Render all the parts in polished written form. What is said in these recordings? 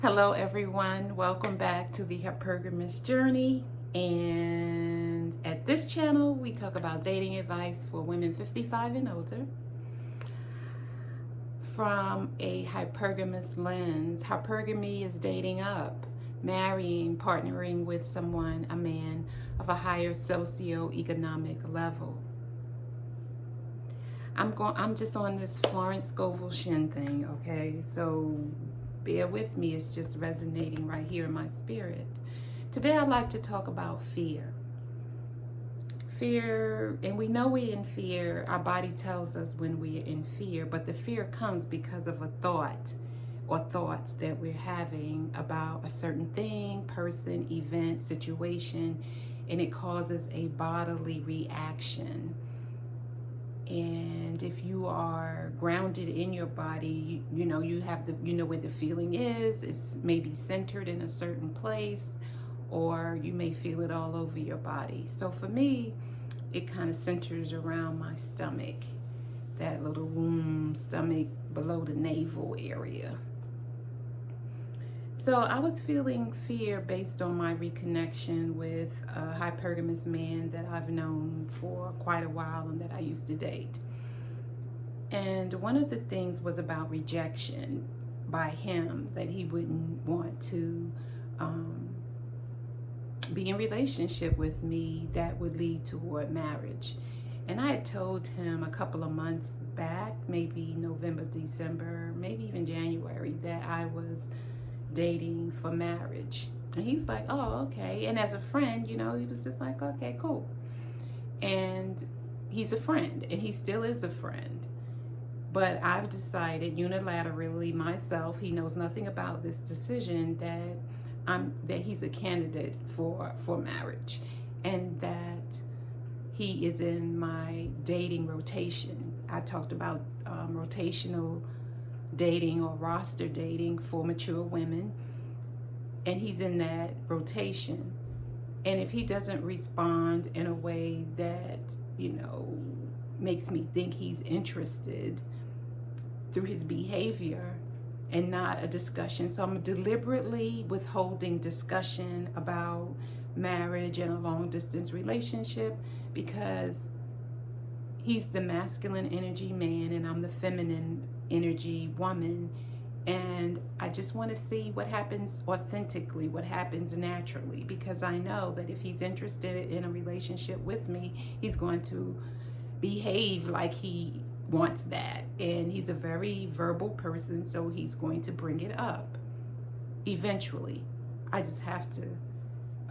Hello everyone, welcome back to the Hypergamous Journey, and at this channel we talk about dating advice for women 55 and older from a hypergamous lens. Hypergamy is dating up, marrying, partnering with someone, a man of a higher socio-economic level. I'm just on this Florence Scovel Shin thing, okay? So bear with me, it's just resonating right here in my spirit. Today I'd like to talk about fear. Fear, and we know we're in fear. Our body tells us when we're in fear, but the fear comes because of a thought or thoughts that we're having about a certain thing, person, event, situation, and it causes a bodily reaction. And if you are grounded in your body, you know where the feeling is. It's maybe centered in a certain place, or you may feel it all over your body. So for me, it kind of centers around my stomach, that little womb, stomach below the navel area. So I was feeling fear based on my reconnection with a hypergamous man that I've known for quite a while and that I used to date. And one of the things was about rejection by him, that he wouldn't want to be in relationship with me that would lead toward marriage. And I had told him a couple of months back, maybe November, December, maybe even January, that I was dating for marriage. And he was like, oh, okay. And as a friend, he was just like, okay, cool. And he's a friend, and he still is a friend. But I've decided unilaterally myself, he knows nothing about this decision, that he's a candidate for marriage, and that he is in my dating rotation. I talked about rotational dating or roster dating for mature women, and he's in that rotation. And if he doesn't respond in a way that makes me think he's interested through his behavior and not a discussion, so I'm deliberately withholding discussion about marriage and a long distance relationship, because he's the masculine energy man and I'm the feminine energy woman, and I just want to see what happens authentically, what happens naturally, because I know that if he's interested in a relationship with me, he's going to behave like he wants that, and he's a very verbal person, so he's going to bring it up eventually. I just have to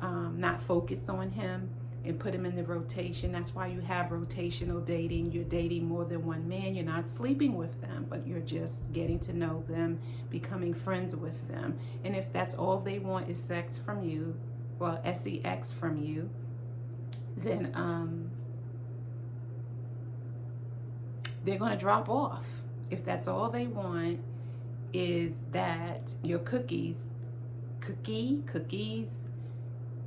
not focus on him and put him in the rotation. That's why you have rotational dating. You're dating more than one man. You're not sleeping with them, but you're just getting to know them, becoming friends with them. And if that's all they want is sex from you, well, sex from you, then they're going to drop off. If that's all they want is that your cookies,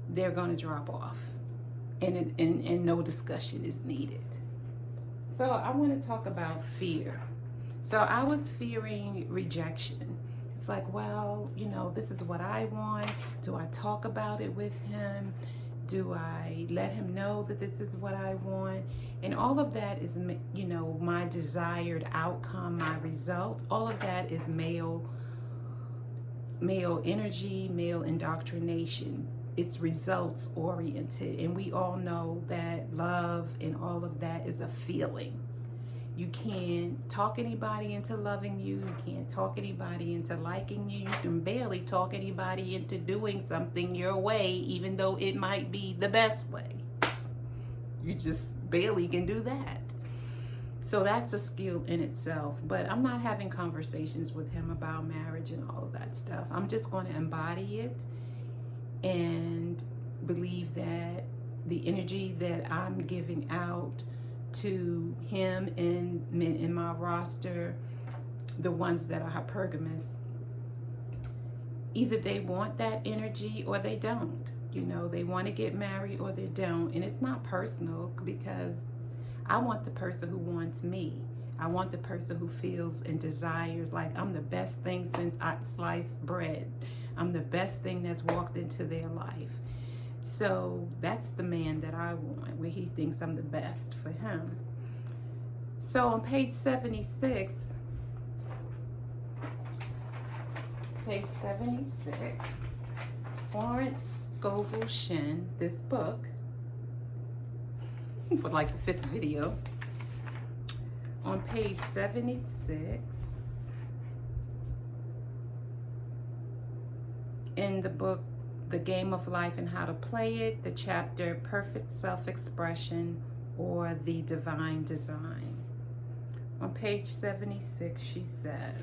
they're going to drop off. And no discussion is needed. So I want to talk about fear. So I was fearing rejection. It's like, well, this is what I want. Do I talk about it with him? Do I let him know that this is what I want? And all of that is, my desired outcome, my result. All of that is male energy, male indoctrination. It's results oriented, and we all know that love and all of that is a feeling. You can't talk anybody into loving you. You can't talk anybody into liking you. You can barely talk anybody into doing something your way, even though it might be the best way. You just barely can do that. So that's a skill in itself. But I'm not having conversations with him about marriage and all of that stuff. I'm just going to embody it and believe that the energy that I'm giving out to him and men in my roster, the ones that are hypergamous, either they want that energy or they don't. They want to get married or they don't. And it's not personal, because I want the person who wants me. I want the person who feels and desires like I'm the best thing since sliced bread. I'm the best thing that's walked into their life. So that's the man that I want, where he thinks I'm the best for him. So on page 76, Florence Scovel Shinn, this book, for like the 5th video. On page 76, in the book, The Game of Life and How to Play It, the chapter, Perfect Self-Expression or the Divine Design. On page 76, she says,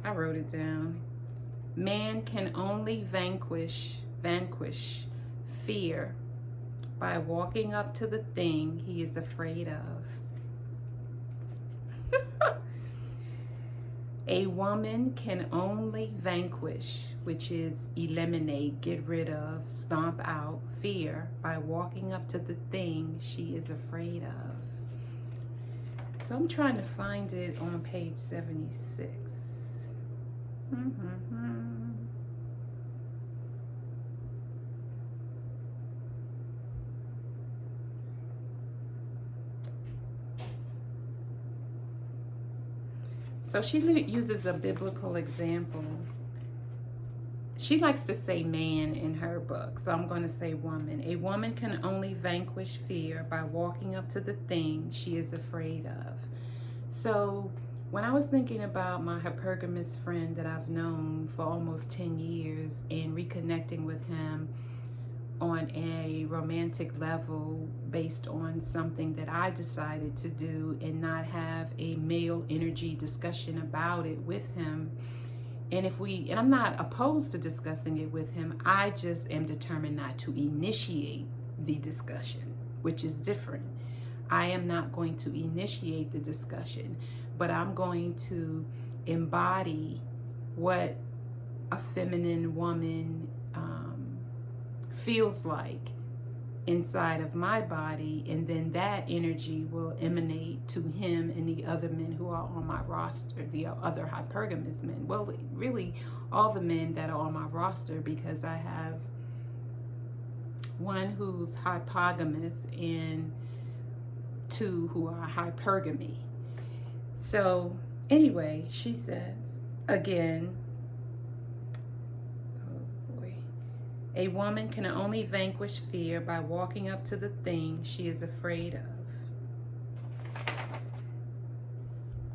I wrote it down. Man can only vanquish fear by walking up to the thing he is afraid of. A woman can only vanquish, which is eliminate, get rid of, stomp out fear by walking up to the thing she is afraid of. So I'm trying to find it on page 76. So she uses a biblical example. She likes to say man in her book, so I'm going to say woman. A woman can only vanquish fear by walking up to the thing she is afraid of. So when I was thinking about my hypergamous friend that I've known for almost 10 years and reconnecting with him on a romantic level based on something that I decided to do and not have a male energy discussion about it with him. And I'm not opposed to discussing it with him, I just am determined not to initiate the discussion, which is different. I am not going to initiate the discussion, but I'm going to embody what a feminine woman feels like inside of my body, and then that energy will emanate to him and the other men who are on my roster, the other hypergamous men. Well, really all the men that are on my roster, because I have one who's hypergamous and 2 who are hypergamy. So anyway, she says again, a woman can only vanquish fear by walking up to the thing she is afraid of.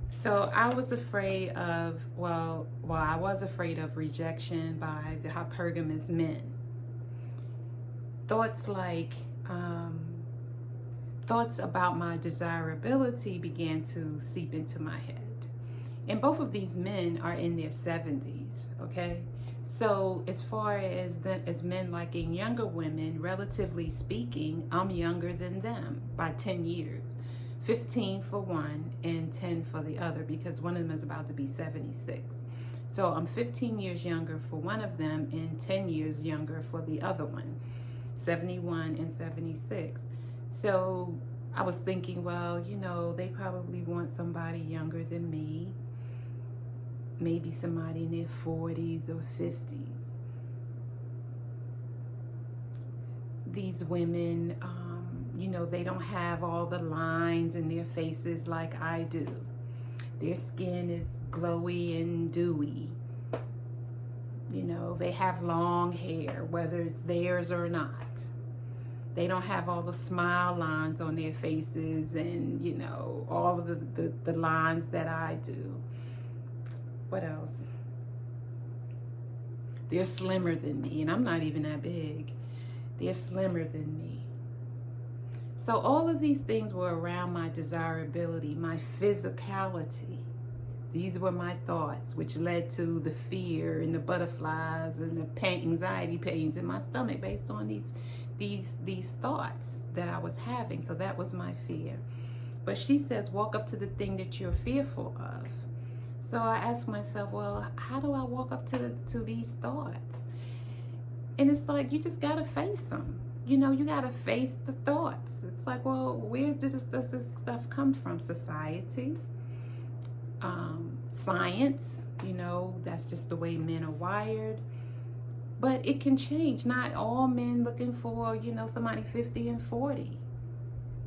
So I was afraid of, I was afraid of rejection by the hypergamous men. Thoughts like, thoughts about my desirability began to seep into my head. And both of these men are in their 70s, okay? So as far as men liking younger women, relatively speaking, I'm younger than them by 10 years. 15 for one and 10 for the other, because one of them is about to be 76. So I'm 15 years younger for one of them and 10 years younger for the other one, 71 and 76. So I was thinking, well, you know, they probably want somebody younger than me. Maybe somebody in their 40s or 50s. These women, you know, they don't have all the lines in their faces like I do. Their skin is glowy and dewy. You know, they have long hair, whether it's theirs or not. They don't have all the smile lines on their faces and, you know, all of the lines that I do. What else? They're slimmer than me, and I'm not even that big. They're slimmer than me. So all of these things were around my desirability, my physicality. These were my thoughts, which led to the fear and the butterflies and the pain, anxiety pains in my stomach based on these thoughts that I was having. So that was my fear. But she says, walk up to the thing that you're fearful of. So I ask myself, well, how do I walk up to these thoughts? And it's like, you just gotta face them. You know, you gotta face the thoughts. It's like, well, where does this stuff come from? Society, science, you know, that's just the way men are wired. But it can change. Not all men looking for, you know, somebody 50 and 40.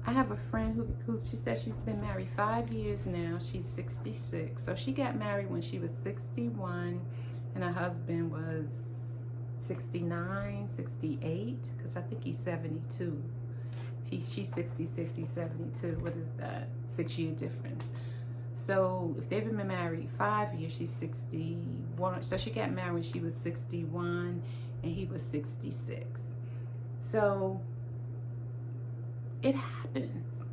I have a friend who she says she's been married 5 years now. She's 66. So she got married when she was 61 and her husband was 69, 68, because I think he's 72. She's 66, he's 72. What is that? 6-year difference. So if they've been married 5 years, she's 61. So she got married when she was 61 and he was 66. So it happens.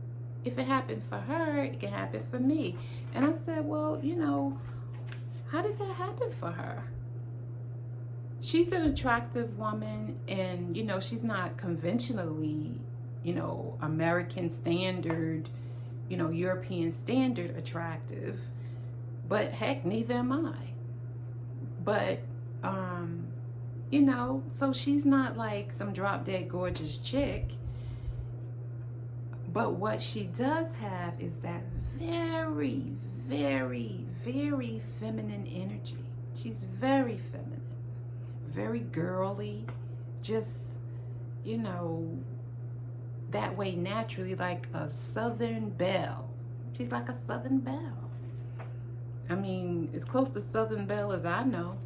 If it happened for her, it can happen for me. And I said, well, you know, how did that happen for her? She's an attractive woman, and, you know, she's not conventionally, you know, American standard, you know, European standard attractive. But heck, neither am I. But, you know, so she's not like some drop dead gorgeous chick. But what she does have is that very, very, very feminine energy. She's very feminine, very girly, just, you know, that way naturally, like a Southern belle. She's like a Southern belle. I mean, as close to Southern belle as I know.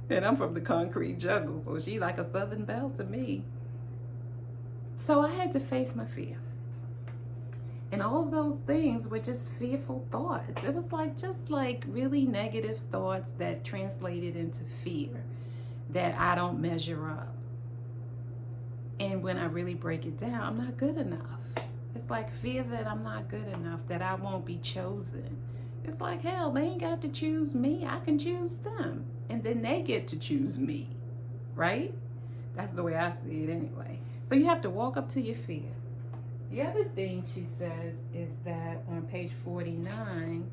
And I'm from the concrete jungle, so she like a Southern belle to me. So I had to face my fear. And all of those things were just fearful thoughts. It was like, just like really negative thoughts that translated into fear, that I don't measure up. And when I really break it down, I'm not good enough. It's like fear that I'm not good enough, that I won't be chosen. It's like, hell, they ain't got to choose me. I can choose them. And then they get to choose me, right? That's the way I see it anyway. So you have to walk up to your fear. The other thing she says is that on page 49,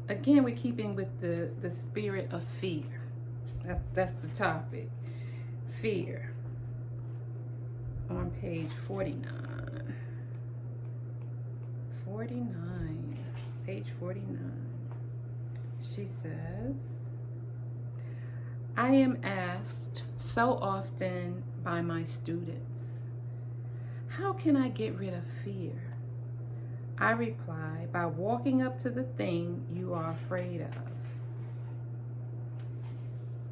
again, we're keeping with the spirit of fear. That's the topic. Fear. On page 49. 49. Page 49. She says, I am asked so often by my students, how can I get rid of fear? I reply, by walking up to the thing you are afraid of.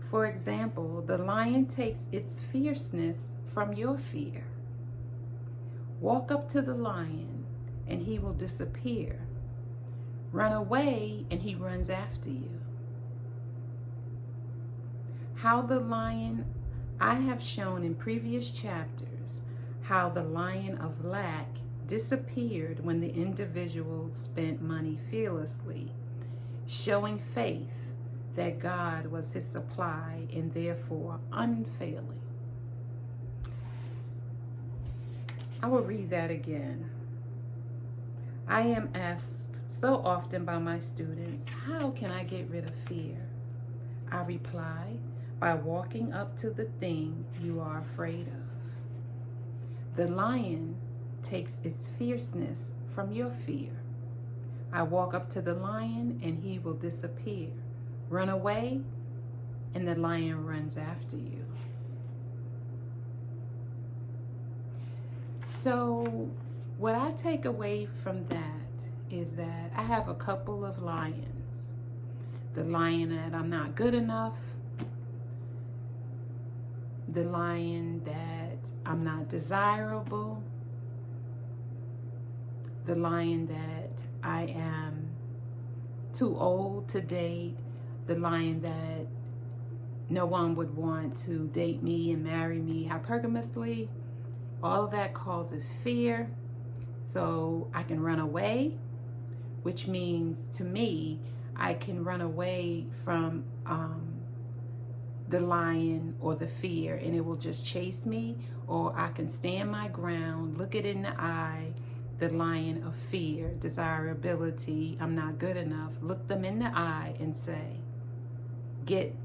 For example, the lion takes its fierceness from your fear. Walk up to the lion and he will disappear. Run away and he runs after you. How the lion, I have shown in previous chapters, how the lion of lack disappeared when the individual spent money fearlessly, showing faith that God was his supply and therefore unfailing. I will read that again. I am asked so often by my students, how can I get rid of fear? I reply, by walking up to the thing you are afraid of. The lion takes its fierceness from your fear. I walk up to the lion and he will disappear. Run away and the lion runs after you. So what I take away from that is that I have a couple of lions. The lion that I'm not good enough. The lion that I'm not desirable. The lion that I am too old to date. The lion that no one would want to date me and marry me hypergamously. All of that causes fear. So I can run away, which means to me, I can run away from the lion or the fear and it will just chase me, or I can stand my ground, look it in the eye, the lion of fear, desirability, I'm not good enough. Look them in the eye and say, get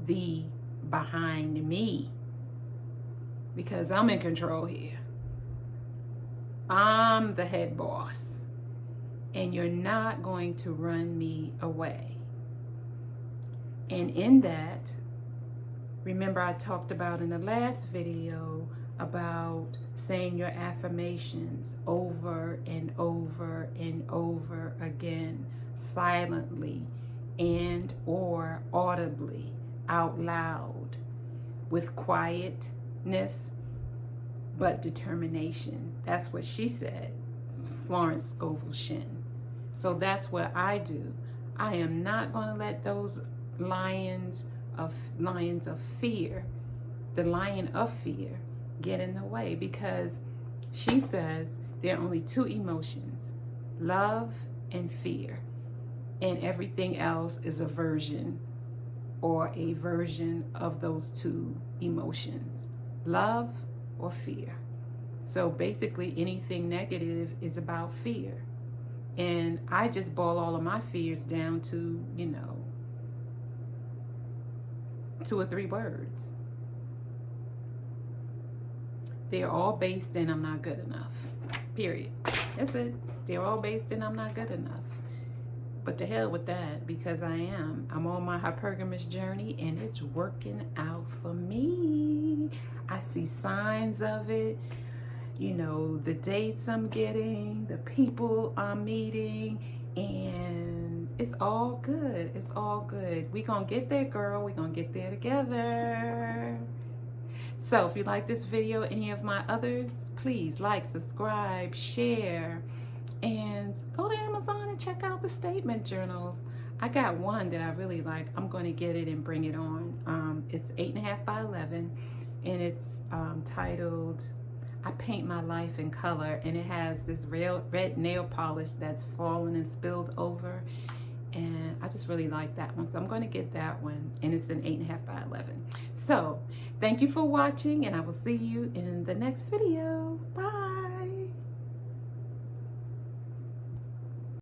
thee behind me, because I'm in control here. I'm the head boss, and you're not going to run me away. And in that, remember I talked about in the last video about saying your affirmations over and over and over again, silently and or audibly, out loud, with quietness but determination. That's what she said, Florence Scovel Shinn. So that's what I do. I am not going to let those lions of fear, the lion of fear, get in the way, because she says there are only two emotions, love and fear, and everything else is a version or a version of those two emotions, love or fear. So basically anything negative is about fear, and I just boil all of my fears down to, 2 or 3 words. They're all based in I'm not good enough. Period. That's it. They're all based in I'm not good enough. But to hell with that, because I am. I'm on my hypergamous journey and it's working out for me. I see signs of it. The dates I'm getting, the people I'm meeting, and it's all good. It's all good. We gonna get there, girl. We gonna get there together. So if you like this video, any of my others, please like, subscribe, share, and go to Amazon and check out the statement journals. I got one that I really like. I'm going to get it and bring it on. It's 8.5 by 11, and it's titled I Paint My Life in Color, and it has this red nail polish that's fallen and spilled over, and I just really like that one, so I'm going to get that one, and it's an 8.5 by 11. So thank you for watching, and I will see you in the next video. Bye.